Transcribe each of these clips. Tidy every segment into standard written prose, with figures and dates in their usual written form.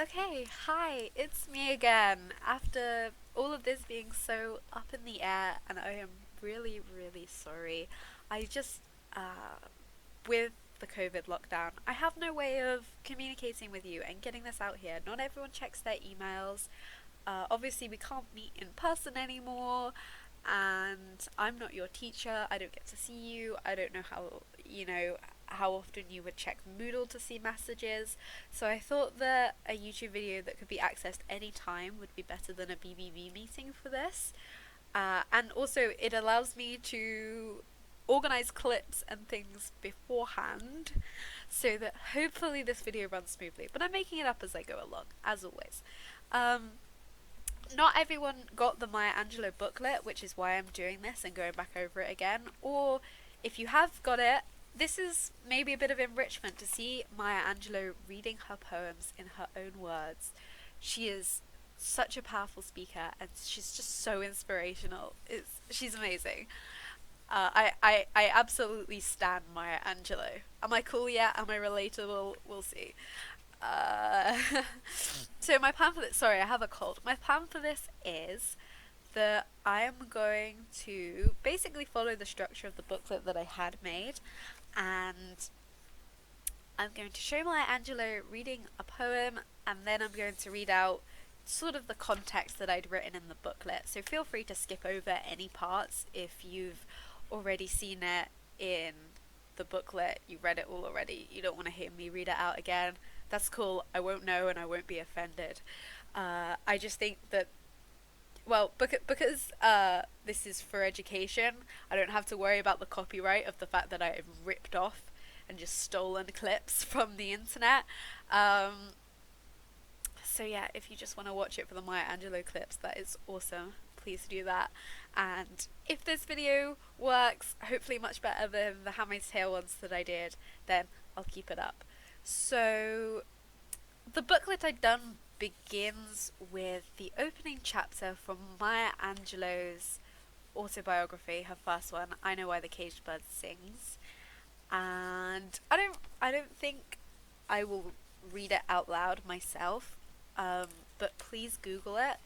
Okay, hi, it's me again. After all of this being so up in the air, and I am really, really sorry. I just, with the COVID lockdown, I have no way of communicating with you and getting this out here. Not everyone checks their emails. Obviously, we can't meet in person anymore, and I'm not your teacher. I don't get to see you. I don't know how often you would check Moodle to see messages. So I thought that a YouTube video that could be accessed anytime would be better than a BBB meeting for this. And also, it allows me to organize clips and things beforehand so that hopefully this video runs smoothly. But I'm making it up as I go along, as always. Um, Not everyone got the Maya Angelou booklet, which is why I'm doing this and going back over it again. Or if you have got it, this is maybe a bit of enrichment to see Maya Angelou reading her poems in her own words. She is such a powerful speaker and she's just so inspirational. She's amazing. I absolutely stan Maya Angelou. Am I cool yet? Am I relatable? We'll see. Uh, so my plan for this, sorry, I have a cold. My plan for this is that I am going to basically follow the structure of the booklet that I had made, and I'm going to show Maya Angelou reading a poem, and then I'm going to read out sort of the context that I'd written in the booklet. So feel free to skip over any parts if you've already seen it in the booklet, you read it all already, you don't want to hear me read it out again. That's cool, I won't know and I won't be offended. I just think that, well, because this is for education, I don't have to worry about the copyright of the fact that I've ripped off and just stolen clips from the internet. So yeah, if you just want to watch it for the Maya Angelou clips, that is awesome. Please do that. And if this video works, hopefully much better than the Handmaid's Tale ones that I did, then I'll keep it up. So the booklet I'd done begins with the opening chapter from Maya Angelou's autobiography, her first one, I Know Why the Caged Bird Sings. And I don't think I will read it out loud myself, but please Google it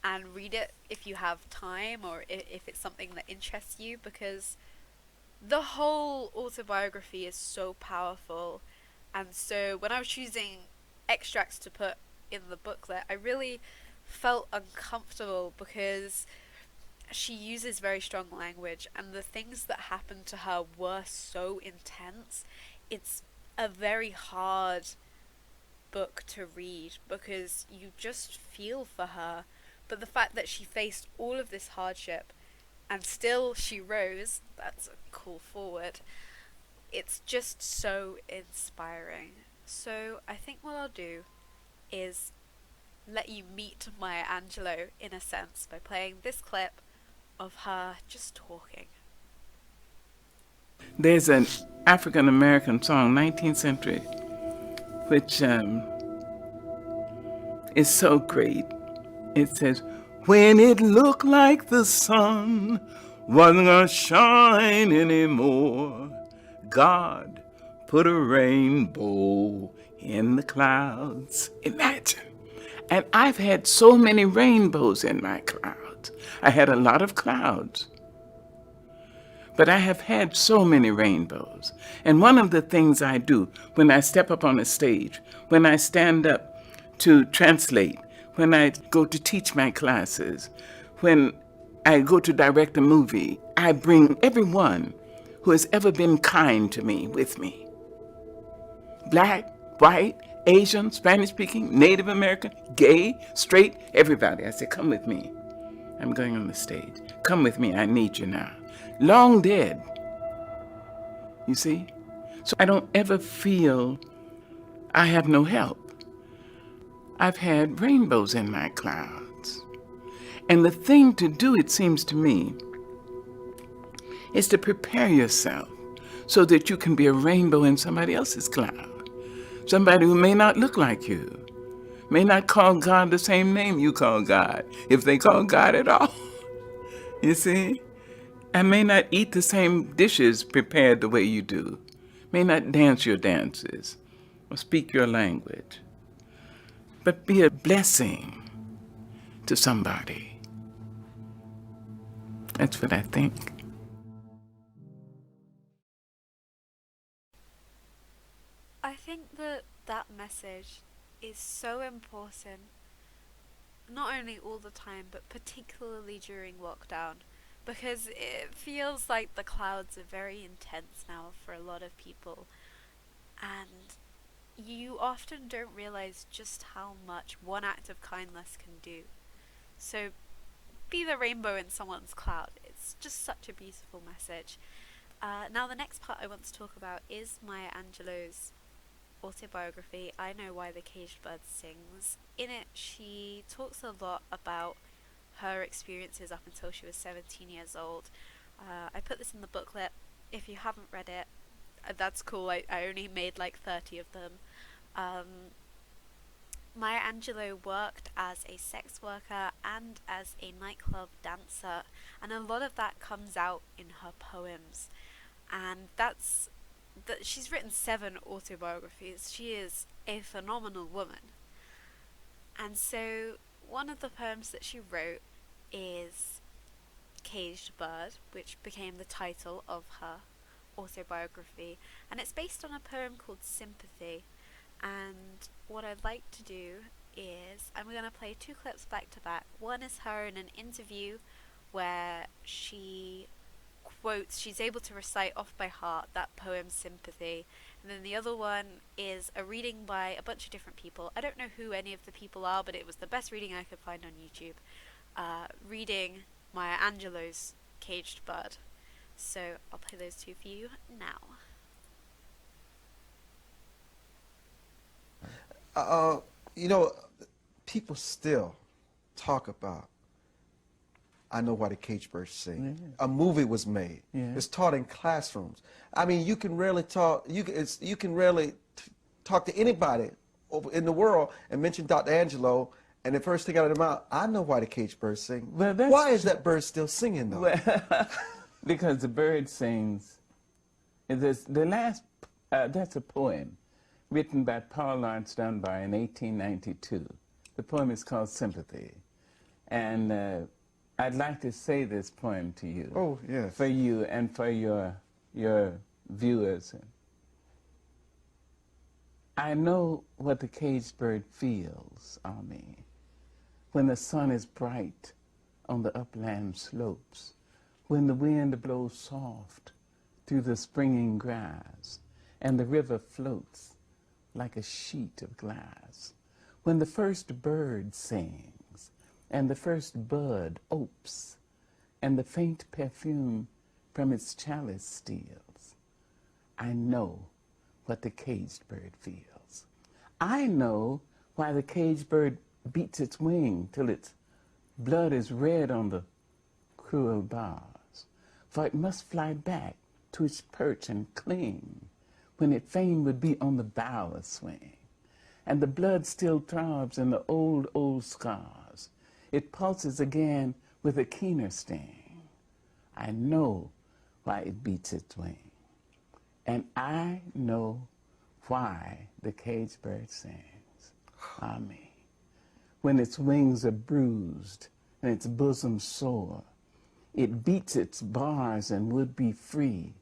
and read it if you have time or if it's something that interests you, because the whole autobiography is so powerful. And so when I was choosing extracts to put in the booklet, I really felt uncomfortable because she uses very strong language and the things that happened to her were so intense. It's a very hard book to read because you just feel for her. But the fact that she faced all of this hardship and still she rose, that's a call forward. It's just so inspiring. So I think what I'll do is let you meet Maya Angelou in a sense by playing this clip of her just talking. There's an African American song, 19th century, which is so great. It says, when it looked like the sun wasn't gonna shine anymore, God put a rainbow in the clouds. Imagine. And I've had so many rainbows in my clouds. I had a lot of clouds. But I have had so many rainbows. And one of the things I do when I step up on a stage, when I stand up to translate, when I go to teach my classes, when I go to direct a movie, I bring everyone who has ever been kind to me with me. Black, white, Asian, Spanish-speaking, Native American, gay, straight, everybody. I say, come with me. I'm going on the stage. Come with me, I need you now. Long dead, you see? So I don't ever feel I have no help. I've had rainbows in my clouds. And the thing to do, it seems to me, is to prepare yourself so that you can be a rainbow in somebody else's cloud. Somebody who may not look like you, may not call God the same name you call God, if they call God at all. You see? I may not eat the same dishes prepared the way you do, may not dance your dances or speak your language. but be a blessing to somebody. That's what I think. I think that that message is so important, not only all the time, but particularly during lockdown, because it feels like the clouds are very intense now for a lot of people, and you often don't realize just how much one act of kindness can do. So be the rainbow in someone's cloud. It's just such a beautiful message. Now the next part I want to talk about is Maya Angelou's autobiography, I Know Why the Caged Bird Sings. In it, she talks a lot about her experiences up until she was 17 years old. I put this in the booklet. If you haven't read it, that's cool. I only made like 30 of them. Maya Angelou worked as a sex worker and as a nightclub dancer, and a lot of that comes out in her poems. And she's written 7 autobiographies. She is a phenomenal woman. And so one of the poems that she wrote is Caged Bird, which became the title of her autobiography, and it's based on a poem called Sympathy. And what I'd like to do is I'm going to play 2 clips back to back. One is her in an interview where she's able to recite off by heart that poem Sympathy, and then the other one is a reading by a bunch of different people. I don't know who any of the people are, but it was the best reading I could find on YouTube, reading Maya Angelou's Caged Bird. So I'll play those 2 for you now. You know, people still talk about I Know Why the Caged Birds Sing. Yeah. A movie was made. Yeah. It's taught in classrooms. I mean, you can rarely talk. You can rarely talk to anybody in the world and mention Dr. Angelou, and the first thing out of their mouth, I know why the caged birds sing. Well, why is that bird still singing though? Well, because the bird sings. That's a poem written by Paul Laurence Dunbar in 1892. The poem is called Sympathy, and I'd like to say this poem to you. Oh, yes. For you and for your viewers. I know what the caged bird feels on me when the sun is bright on the upland slopes, when the wind blows soft through the springing grass and the river floats like a sheet of glass, when the first bird sings and the first bud opes and the faint perfume from its chalice steals. I know what the caged bird feels. I know why the caged bird beats its wing till its blood is red on the cruel bars, for it must fly back to its perch and cling when it fain would be on the bough a swing. And the blood still throbs in the old, old scars. It pulses again with a keener sting. I know why it beats its wing. And I know why the caged bird sings. Ah, me. When its wings are bruised and its bosom sore, it beats its bars and would be free.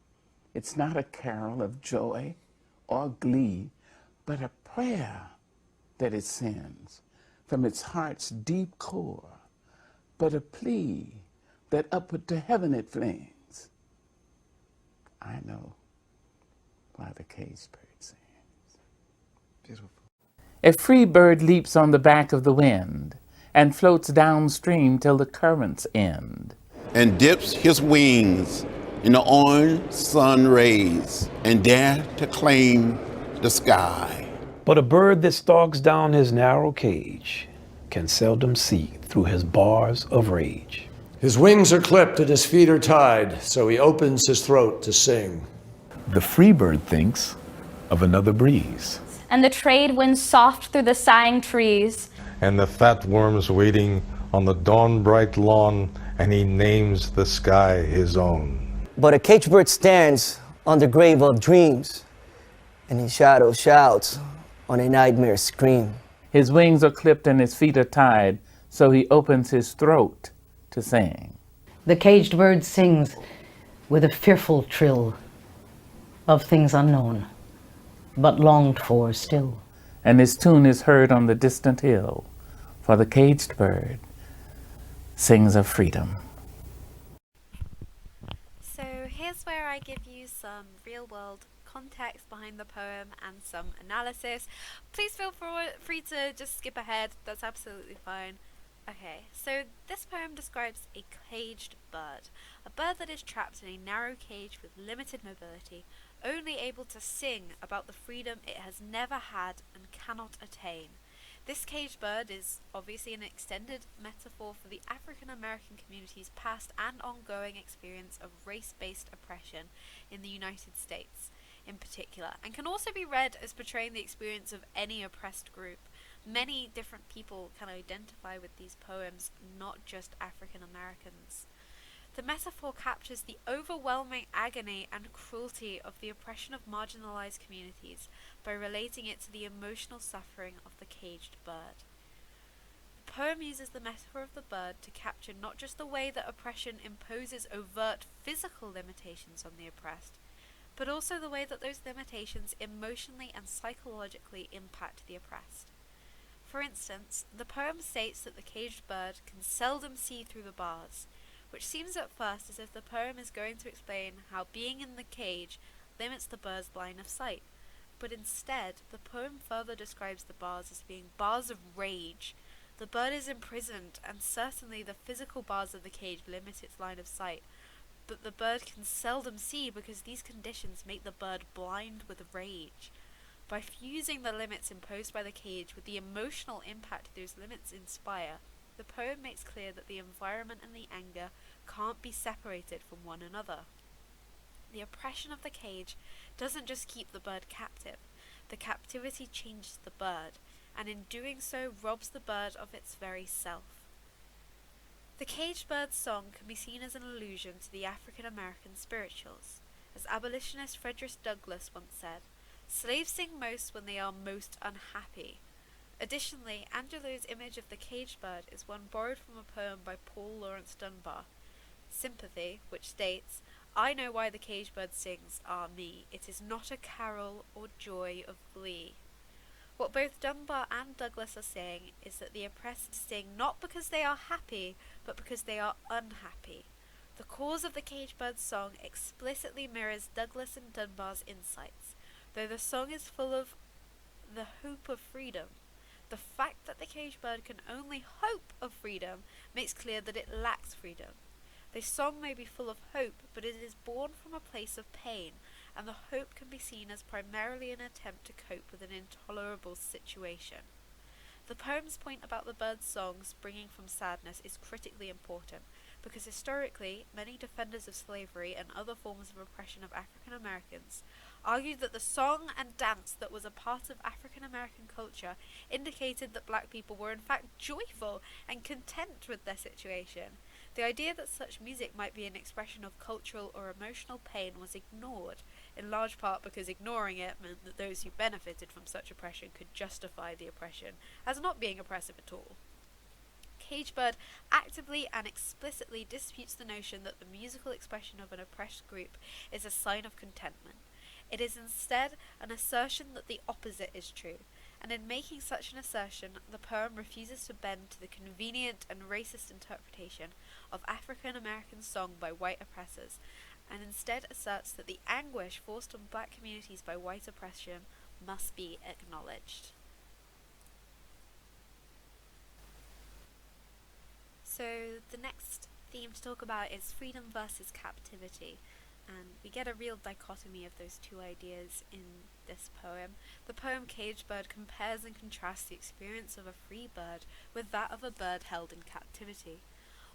It's not a carol of joy or glee, but a prayer that it sends from its heart's deep core, but a plea that upward to heaven it flings. I know why the caged bird sings. Beautiful. A free bird leaps on the back of the wind and floats downstream till the currents end, and dips his wings in the orange sun rays and dare to claim the sky. But a bird that stalks down his narrow cage can seldom see through his bars of rage. His wings are clipped and his feet are tied, so he opens his throat to sing. The free bird thinks of another breeze. And the trade winds soft through the sighing trees. And the fat worms waiting on the dawn-bright lawn, and he names the sky his own. But a caged bird stands on the grave of dreams, and his shadow shouts on a nightmare scream. His wings are clipped and his feet are tied, so he opens his throat to sing. The caged bird sings with a fearful trill of things unknown, but longed for still. And his tune is heard on the distant hill, for the caged bird sings of freedom. So here's where I give you some real-world context behind the poem and some analysis. Please feel free to just skip ahead, that's absolutely fine. Okay, so this poem describes a caged bird, a bird that is trapped in a narrow cage with limited mobility, only able to sing about the freedom it has never had and cannot attain. This caged bird is obviously an extended metaphor for the African American community's past and ongoing experience of race-based oppression in the United States in particular, and can also be read as portraying the experience of any oppressed group. Many different people can identify with these poems, not just African Americans. The metaphor captures the overwhelming agony and cruelty of the oppression of marginalized communities by relating it to the emotional suffering of the caged bird. The poem uses the metaphor of the bird to capture not just the way that oppression imposes overt physical limitations on the oppressed, but also the way that those limitations emotionally and psychologically impact the oppressed. For instance, the poem states that the caged bird can seldom see through the bars, which seems at first as if the poem is going to explain how being in the cage limits the bird's line of sight. But instead, the poem further describes the bars as being bars of rage. The bird is imprisoned, and certainly the physical bars of the cage limit its line of sight, but the bird can seldom see because these conditions make the bird blind with rage. By fusing the limits imposed by the cage with the emotional impact those limits inspire, the poem makes clear that the environment and the anger can't be separated from one another. The oppression of the cage doesn't just keep the bird captive, the captivity changes the bird, and in doing so robs the bird of its very self. The caged bird's song can be seen as an allusion to the African American spirituals. As abolitionist Frederick Douglass once said, "Slaves sing most when they are most unhappy." Additionally, Angelou's image of the caged bird is one borrowed from a poem by Paul Laurence Dunbar, Sympathy, which states, "I know why the caged bird sings, ah me, it is not a carol or joy of glee." What both Dunbar and Douglas are saying is that the oppressed sing not because they are happy, but because they are unhappy. The cause of the caged bird's song explicitly mirrors Douglas and Dunbar's insights, though the song is full of the hope of freedom. The fact that the caged bird can only hope of freedom makes clear that it lacks freedom. The song may be full of hope, but it is born from a place of pain, and the hope can be seen as primarily an attempt to cope with an intolerable situation. The poem's point about the bird's song springing from sadness is critically important, because historically, many defenders of slavery and other forms of oppression of African Americans argued that the song and dance that was a part of African American culture indicated that black people were in fact joyful and content with their situation. The idea that such music might be an expression of cultural or emotional pain was ignored, in large part because ignoring it meant that those who benefited from such oppression could justify the oppression as not being oppressive at all. Caged Bird actively and explicitly disputes the notion that the musical expression of an oppressed group is a sign of contentment. It is instead an assertion that the opposite is true, and in making such an assertion, the poem refuses to bend to the convenient and racist interpretation of African American song by white oppressors, and instead asserts that the anguish forced on black communities by white oppression must be acknowledged. So the next theme to talk about is freedom versus captivity, and we get a real dichotomy of those two ideas in this poem. The poem Caged Bird compares and contrasts the experience of a free bird with that of a bird held in captivity.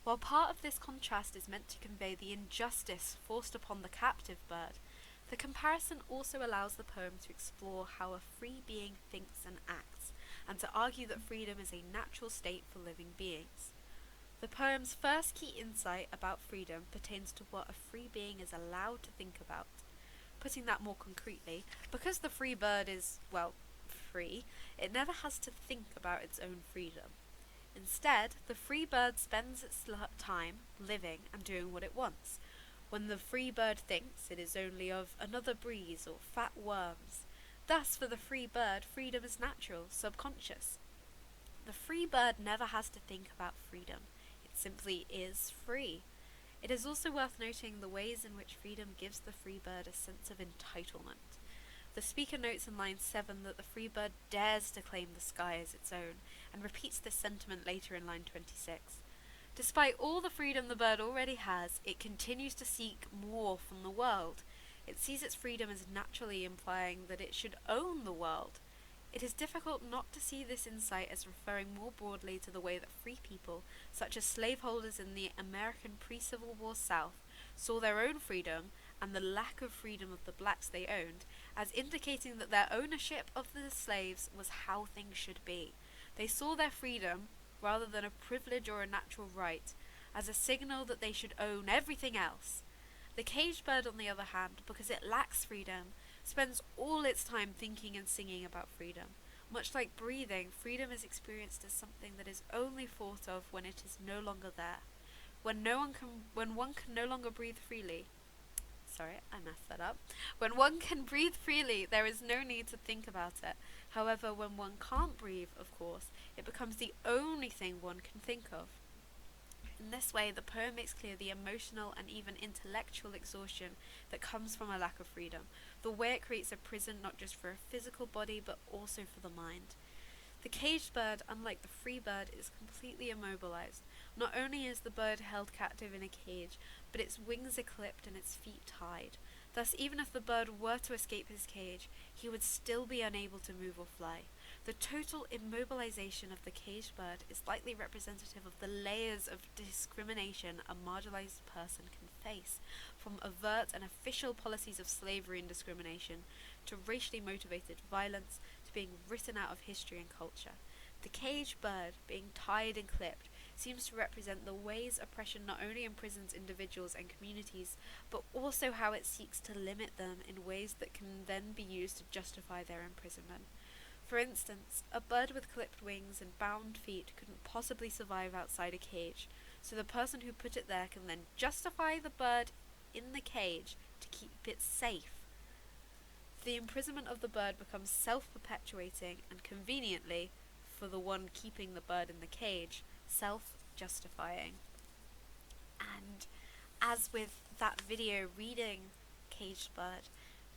While part of this contrast is meant to convey the injustice forced upon the captive bird, the comparison also allows the poem to explore how a free being thinks and acts, and to argue that freedom is a natural state for living beings. The poem's first key insight about freedom pertains to what a free being is allowed to think about. Putting that more concretely, because the free bird is, well, free, it never has to think about its own freedom. Instead, the free bird spends its time living and doing what it wants. When the free bird thinks, it is only of another breeze or fat worms. Thus, for the free bird, freedom is natural, subconscious. The free bird never has to think about freedom. It simply is free. It is also worth noting the ways in which freedom gives the free bird a sense of entitlement. The speaker notes in line 7 that the free bird dares to claim the sky as its own, and repeats this sentiment later in line 26. Despite all the freedom the bird already has, it continues to seek more from the world. It sees its freedom as naturally implying that it should own the world. It is difficult not to see this insight as referring more broadly to the way that free people, such as slaveholders in the American pre-Civil War South, saw their own freedom and the lack of freedom of the blacks they owned as indicating that their ownership of the slaves was how things should be. They saw their freedom, rather than a privilege or a natural right, as a signal that they should own everything else. The caged bird, on the other hand, because it lacks freedom, spends all its time thinking and singing about freedom. Much like breathing, freedom is experienced as something that is only thought of when it is no longer there. When one can no longer breathe freely, When one can breathe freely, there is no need to think about it. However, when one can't breathe, of course, it becomes the only thing one can think of. In this way, the poem makes clear the emotional and even intellectual exhaustion that comes from a lack of freedom, the way it creates a prison not just for a physical body but also for the mind. The caged bird, unlike the free bird, is completely immobilized. Not only is the bird held captive in a cage, but its wings are clipped and its feet tied. Thus, even if the bird were to escape his cage, he would still be unable to move or fly. The total immobilization of the caged bird is likely representative of the layers of discrimination a marginalized person can face, from overt and official policies of slavery and discrimination, to racially motivated violence, to being written out of history and culture. The caged bird, being tied and clipped, seems to represent the ways oppression not only imprisons individuals and communities, but also how it seeks to limit them in ways that can then be used to justify their imprisonment. For instance, a bird with clipped wings and bound feet couldn't possibly survive outside a cage, so the person who put it there can then justify the bird in the cage to keep it safe. The imprisonment of the bird becomes self-perpetuating and, conveniently, for the one keeping the bird in the cage, self-justifying. And as with that video reading Caged Bird,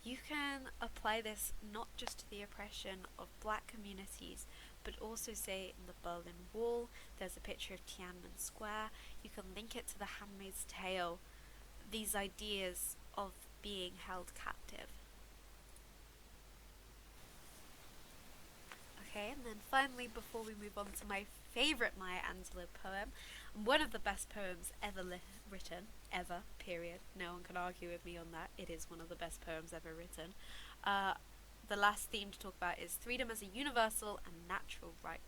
you can apply this not just to the oppression of black communities, but also, say, in the Berlin Wall. There's a picture of Tiananmen Square. You can link it to The Handmaid's Tale, these ideas of being held captive. Okay, and then finally, before we move on to my favourite Maya Angelou poem, and one of the best poems ever written, ever, period. No one can argue with me on that. It is one of the best poems ever written. The last theme to talk about is freedom as a universal and natural right.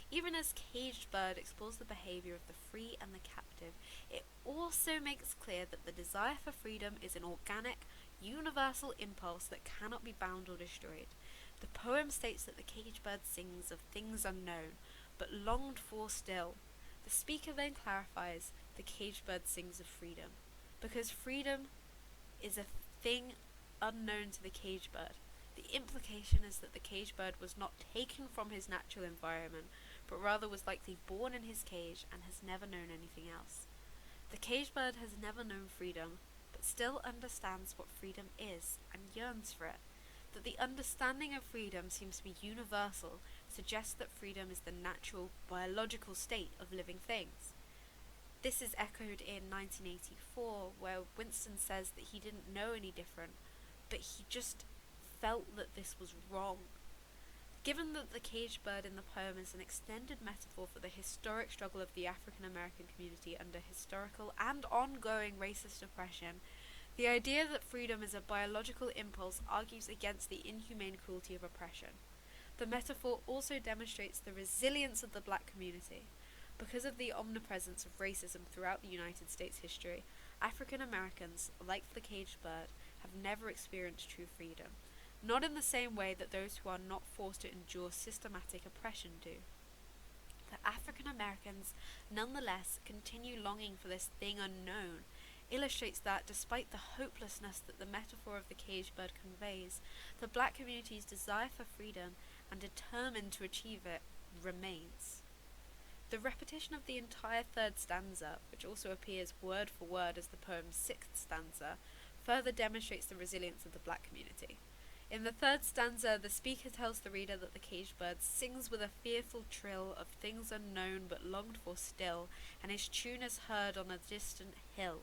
Even as Caged Bird explores the behaviour of the free and the captive, it also makes clear that the desire for freedom is an organic, universal impulse that cannot be bound or destroyed. The poem states that the caged bird sings of things unknown, but longed for still. The speaker then clarifies the caged bird sings of freedom, because freedom is a thing unknown to the caged bird. The implication is that the caged bird was not taken from his natural environment, but rather was likely born in his cage and has never known anything else. The caged bird has never known freedom, but still understands what freedom is and yearns for it. That the understanding of freedom seems to be universal suggests that freedom is the natural, biological state of living things. This is echoed in 1984, where Winston says that he didn't know any different, but he just felt that this was wrong. Given that the caged bird in the poem is an extended metaphor for the historic struggle of the African American community under historical and ongoing racist oppression, the idea that freedom is a biological impulse argues against the inhumane cruelty of oppression. The metaphor also demonstrates the resilience of the black community. Because of the omnipresence of racism throughout the United States history, African Americans, like the caged bird, have never experienced true freedom. not in the same way that those who are not forced to endure systematic oppression do. That African Americans nonetheless continue longing for this thing unknown illustrates that, despite the hopelessness that the metaphor of the caged bird conveys, the black community's desire for freedom and determined to achieve it remains. The repetition of the entire third stanza, which also appears word for word as the poem's sixth stanza, further demonstrates the resilience of the black community. In the third stanza, the speaker tells the reader that the caged bird sings with a fearful trill of things unknown but longed for still, and his tune is heard on a distant hill,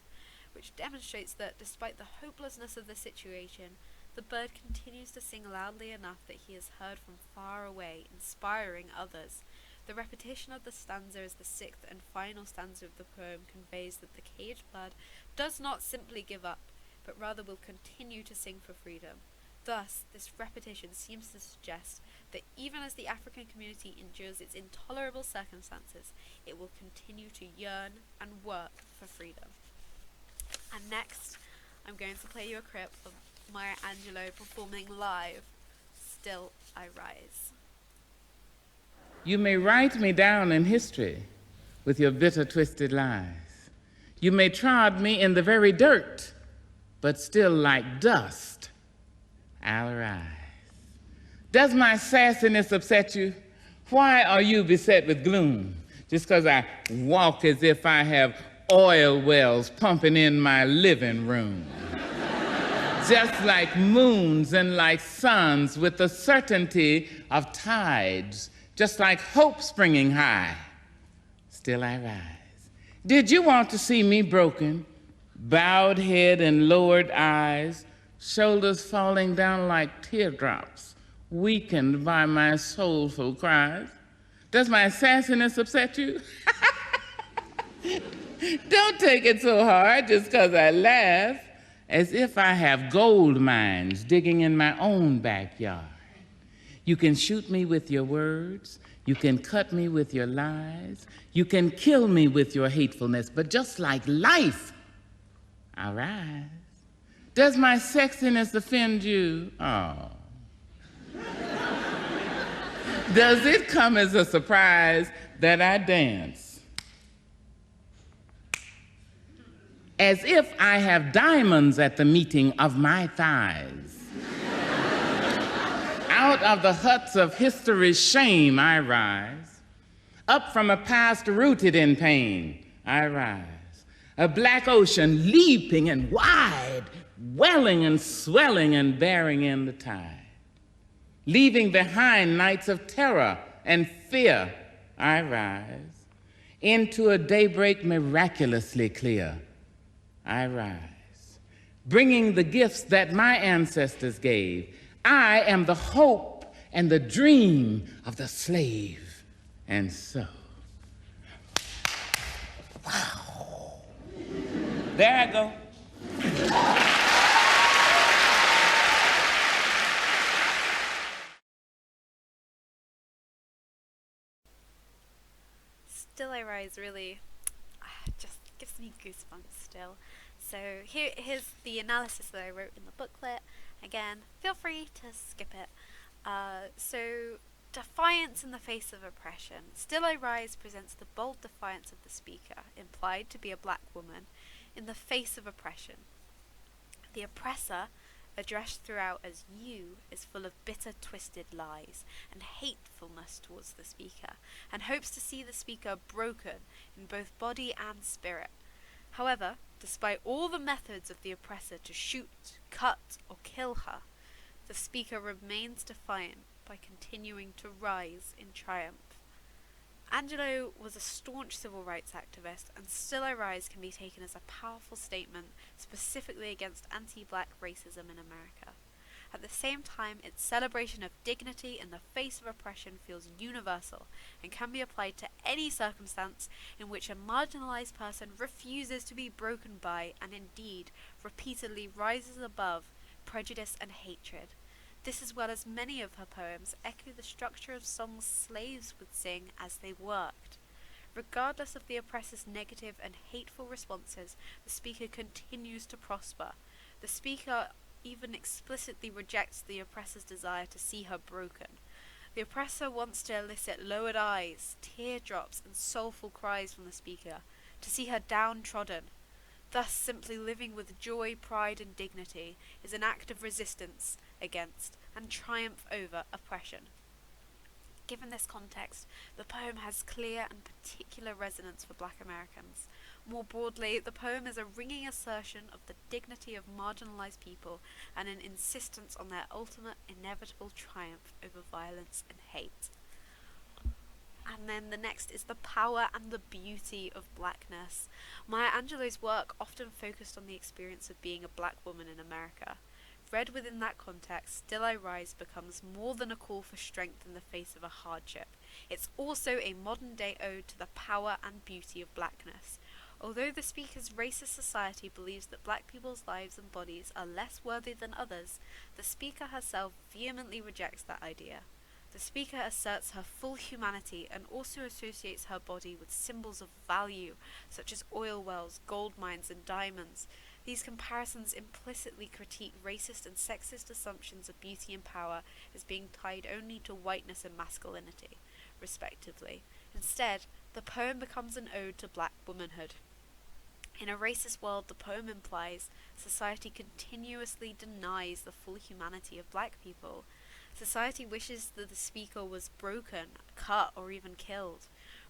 which demonstrates that, despite the hopelessness of the situation, the bird continues to sing loudly enough that he is heard from far away, inspiring others. The repetition of the stanza as the sixth and final stanza of the poem conveys that the caged bird does not simply give up, but rather will continue to sing for freedom. Thus, this repetition seems to suggest that even as the African community endures its intolerable circumstances, it will continue to yearn and work for freedom. And next, I'm going to play you a clip of Maya Angelou performing live, Still I Rise. You may write me down in history with your bitter, twisted lies. You may trod me in the very dirt, but still like dust, I'll rise. Does my sassiness upset you? Why are you beset with gloom? Just because I walk as if I have oil wells pumping in my living room. Just like moons and like suns with the certainty of tides, just like hope springing high, still I rise. Did you want to see me broken, bowed head and lowered eyes, shoulders falling down like teardrops, weakened by my soulful cries? Does my sassiness upset you? Don't take it so hard just because I laugh, as if I have gold mines digging in my own backyard. You can shoot me with your words, you can cut me with your lies, you can kill me with your hatefulness, but just like life, I'll rise. Does my sexiness offend you? Oh. Does it come as a surprise that I dance as if I have diamonds at the meeting of my thighs? Out of the huts of history's shame I rise. Up from a past rooted in pain I rise. A black ocean leaping and wide, welling and swelling and bearing in the tide. Leaving behind nights of terror and fear I rise. Into a daybreak miraculously clear I rise. Bringing the gifts that my ancestors gave. I am the hope and the dream of the slave. And so, wow. There I go. Still I Rise really just gives me goosebumps still. So here's the analysis that I wrote in the booklet. Again, feel free to skip it. So, defiance in the face of oppression. Still I Rise presents the bold defiance of the speaker, implied to be a black woman, in the face of oppression. The oppressor, addressed throughout as you, is full of bitter, twisted lies and hatefulness towards the speaker, and hopes to see the speaker broken in both body and spirit. However, despite all the methods of the oppressor to shoot, cut, or kill her, the speaker remains defiant by continuing to rise in triumph. Angelou was a staunch civil rights activist, and Still I Rise can be taken as a powerful statement specifically against anti-black racism in America. At the same time, its celebration of dignity in the face of oppression feels universal and can be applied to any circumstance in which a marginalized person refuses to be broken by, and indeed repeatedly rises above, prejudice and hatred. This, as well as many of her poems, echo the structure of songs slaves would sing as they worked. Regardless of the oppressor's negative and hateful responses, the speaker continues to prosper. The speaker even explicitly rejects the oppressor's desire to see her broken. The oppressor wants to elicit lowered eyes, teardrops, and soulful cries from the speaker, to see her downtrodden. Thus, simply living with joy, pride, and dignity is an act of resistance against and triumph over oppression. Given this context, the poem has clear and particular resonance for Black Americans. More broadly, the poem is a ringing assertion of the dignity of marginalized people and an insistence on their ultimate, inevitable triumph over violence and hate. And then the next is the power and the beauty of blackness. Maya Angelou's work often focused on the experience of being a black woman in America. Read within that context, Still I Rise becomes more than a call for strength in the face of a hardship. It's also a modern-day ode to the power and beauty of blackness. Although the speaker's racist society believes that black people's lives and bodies are less worthy than others, the speaker herself vehemently rejects that idea. The speaker asserts her full humanity and also associates her body with symbols of value, such as oil wells, gold mines, and diamonds. These comparisons implicitly critique racist and sexist assumptions of beauty and power as being tied only to whiteness and masculinity, respectively. Instead, the poem becomes an ode to black womanhood. In a racist world, the poem implies society continuously denies the full humanity of black people. Society wishes that the speaker was broken, cut, or even killed.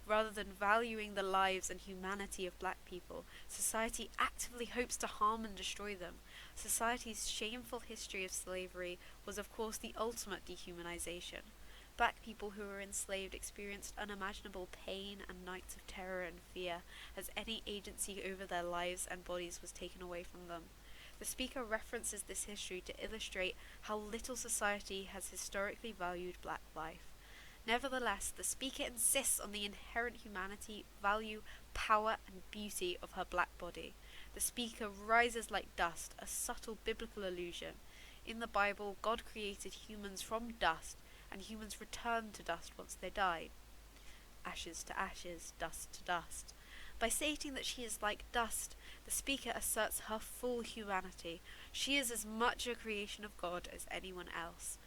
Rather than valuing the lives and humanity of black people, society actively hopes to harm and destroy them. Society's shameful history of slavery was, of course, the ultimate dehumanization. Black people who were enslaved experienced unimaginable pain and nights of terror and fear, as any agency over their lives and bodies was taken away from them. The speaker references this history to illustrate how little society has historically valued black life. Nevertheless, the speaker insists on the inherent humanity, value, power, and beauty of her black body. The speaker rises like dust, a subtle biblical allusion. In the Bible, God created humans from dust, and humans return to dust once they die. Ashes to ashes, dust to dust. By stating that she is like dust, the speaker asserts her full humanity. She is as much a creation of God as anyone else.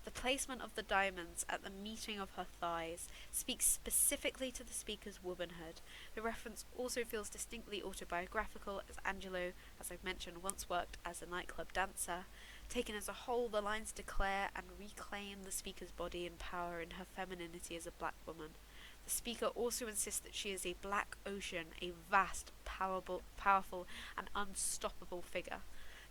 The placement of the diamonds at the meeting of her thighs speaks specifically to the speaker's womanhood. The reference also feels distinctly autobiographical, as Angelou, as I've mentioned, once worked as a nightclub dancer. Taken as a whole, the lines declare and reclaim the speaker's body and power in her femininity as a black woman. The speaker also insists that she is a black ocean, a vast, powerful, and unstoppable figure.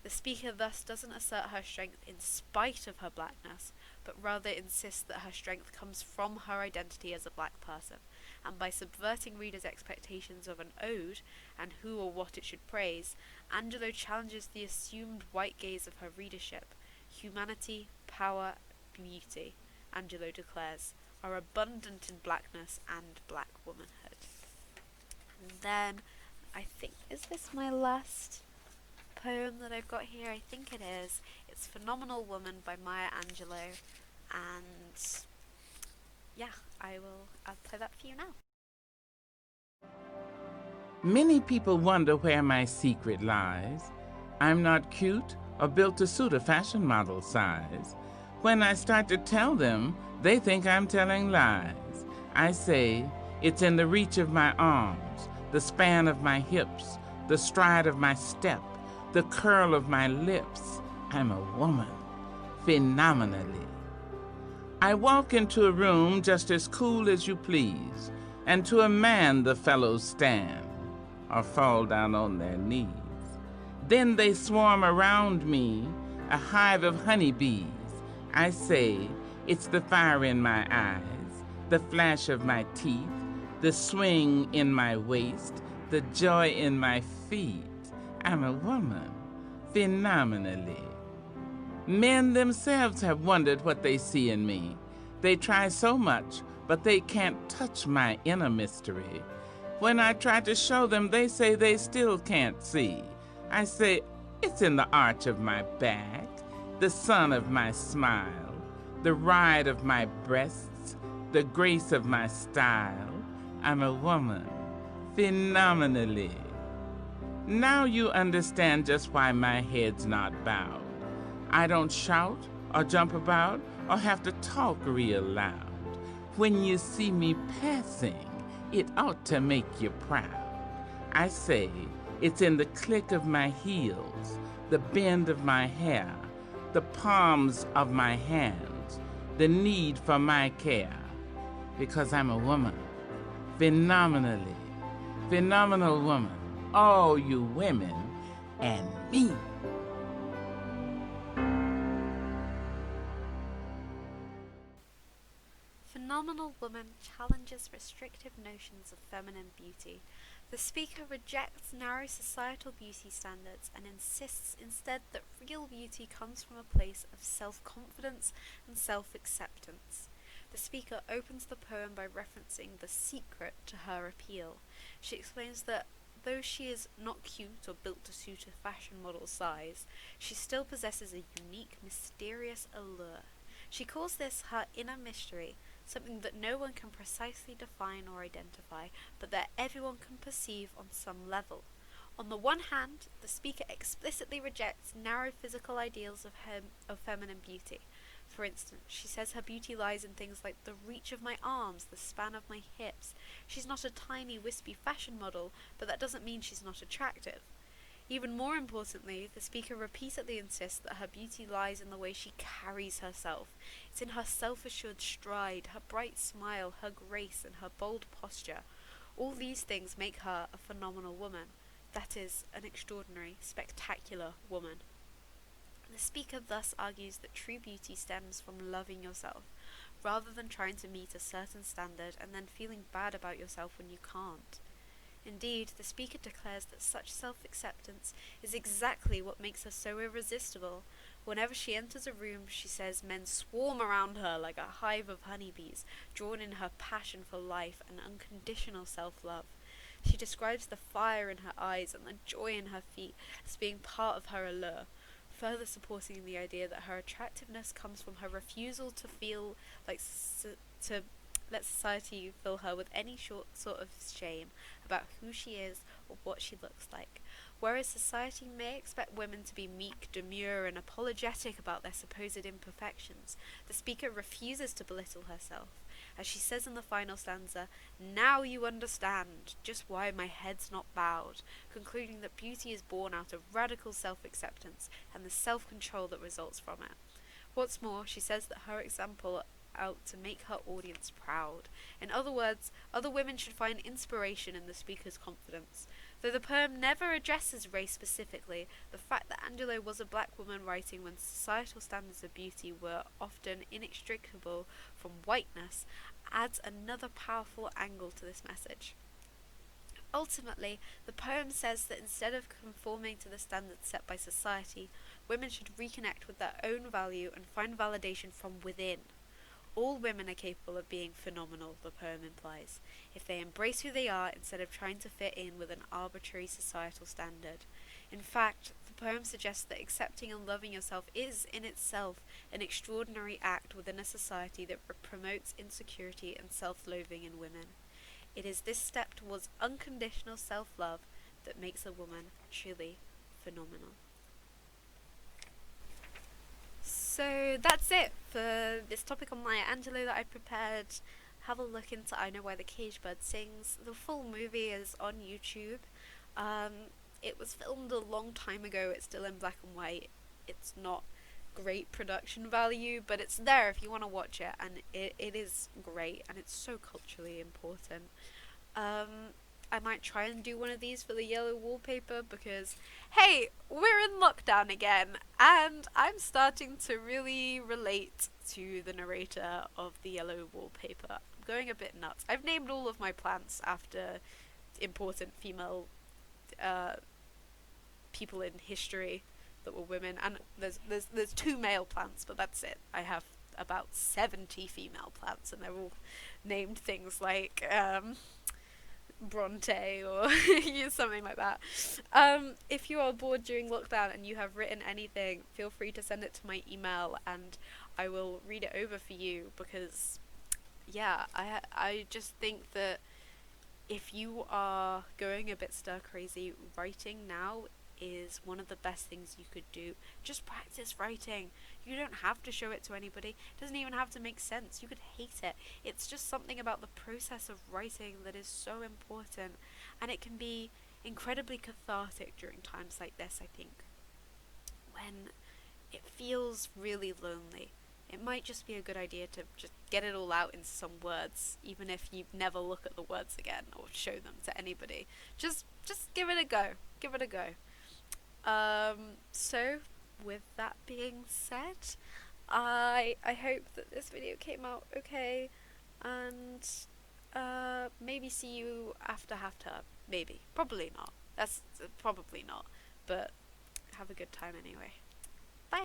The speaker thus doesn't assert her strength in spite of her blackness, but rather insists that her strength comes from her identity as a black person, and by subverting readers' expectations of an ode, and who or what it should praise, Angelou challenges the assumed white gaze of her readership. Humanity, power, beauty, Angelou declares, are abundant in blackness and black womanhood. And then, I think, is this my last poem that I've got here? I think it is. It's Phenomenal Woman by Maya Angelou, and yeah, I'll play that for you now. Many people wonder where my secret lies. I'm not cute or built to suit a fashion model size. When I start to tell them, they think I'm telling lies. I say, it's in the reach of my arms, the span of my hips, the stride of my step, the curl of my lips. I'm a woman, phenomenally. I walk into a room just as cool as you please, and to a man the fellows stand or fall down on their knees. Then they swarm around me, a hive of honeybees. I say, it's the fire in my eyes, the flash of my teeth, the swing in my waist, the joy in my feet. I'm a woman, phenomenally. Men themselves have wondered what they see in me. They try so much, but they can't touch my inner mystery. When I try to show them, they say they still can't see. I say, it's in the arch of my back, the sun of my smile, the ride of my breasts, the grace of my style. I'm a woman, phenomenally. Now you understand just why my head's not bowed. I don't shout or jump about or have to talk real loud. When you see me passing, it ought to make you proud. I say it's in the click of my heels, the bend of my hair, the palms of my hands, the need for my care. Because I'm a woman, phenomenal woman, all you women and me. Phenomenal Woman challenges restrictive notions of feminine beauty. The speaker rejects narrow societal beauty standards and insists instead that real beauty comes from a place of self-confidence and self-acceptance. The speaker opens the poem by referencing the secret to her appeal. She explains that though she is not cute or built to suit a fashion model's size, she still possesses a unique, mysterious allure. She calls this her inner mystery, something that no one can precisely define or identify, but that everyone can perceive on some level. On the one hand, the speaker explicitly rejects narrow physical ideals of feminine beauty. For instance, she says her beauty lies in things like the reach of my arms, the span of my hips. She's not a tiny, wispy fashion model, but that doesn't mean she's not attractive. Even more importantly, the speaker repeatedly insists that her beauty lies in the way she carries herself. It's in her self-assured stride, her bright smile, her grace, and her bold posture. All these things make her a phenomenal woman. That is, an extraordinary, spectacular woman. The speaker thus argues that true beauty stems from loving yourself, rather than trying to meet a certain standard and then feeling bad about yourself when you can't. Indeed, the speaker declares that such self-acceptance is exactly what makes her so irresistible. Whenever she enters a room, she says men swarm around her like a hive of honeybees, drawn in her passion for life and unconditional self-love. She describes the fire in her eyes and the joy in her feet as being part of her allure, further supporting the idea that her attractiveness comes from her refusal to feel like to let society fill her with any sort of shame about who she is or what she looks like. Whereas society may expect women to be meek, demure, and apologetic about their supposed imperfections, the speaker refuses to belittle herself. As she says in the final stanza, "Now you understand just why my head's not bowed," concluding that beauty is born out of radical self-acceptance and the self-control that results from it. What's more, she says that her example out to make her audience proud. In other words, other women should find inspiration in the speaker's confidence. Though the poem never addresses race specifically, the fact that Angelou was a black woman writing when societal standards of beauty were often inextricable from whiteness adds another powerful angle to this message. Ultimately, the poem says that instead of conforming to the standards set by society, women should reconnect with their own value and find validation from within. All women are capable of being phenomenal, the poem implies, if they embrace who they are instead of trying to fit in with an arbitrary societal standard. In fact, the poem suggests that accepting and loving yourself is, in itself, an extraordinary act within a society that promotes insecurity and self-loathing in women. It is this step towards unconditional self-love that makes a woman truly phenomenal. So that's it for this topic on Maya Angelou that I prepared. Have a look into I Know Why the Caged Bird Sings. The full movie is on YouTube. It was filmed a long time ago. It's still in black and white. It's not great production value, but it's there if you want to watch it, and it is great, and it's so culturally important. I might try and do one of these for the yellow wallpaper because, hey, we're in lockdown again, and I'm starting to really relate to the narrator of the yellow wallpaper. I'm going a bit nuts. I've named all of my plants after important female people in history that were women, and there's 2 male plants, but that's it. I have about 70 female plants, and they're all named things like Bronte or something like that. If you are bored during lockdown and you have written anything, feel free to send it to my email and I will read it over for you, because yeah, I just think that if you are going a bit stir crazy, writing now is one of the best things you could do. Just practice writing. You don't have to show it to anybody. It doesn't even have to make sense. You could hate it. It's just something about the process of writing that is so important, and it can be incredibly cathartic during times like this, I think. When it feels really lonely, it might just be a good idea to just get it all out in some words, even if you never look at the words again or show them to anybody. Just give it a go. Give it a go. So with that being said, I hope that this video came out okay, and maybe see you after half term. Maybe. Probably not. That's probably not. But have a good time anyway.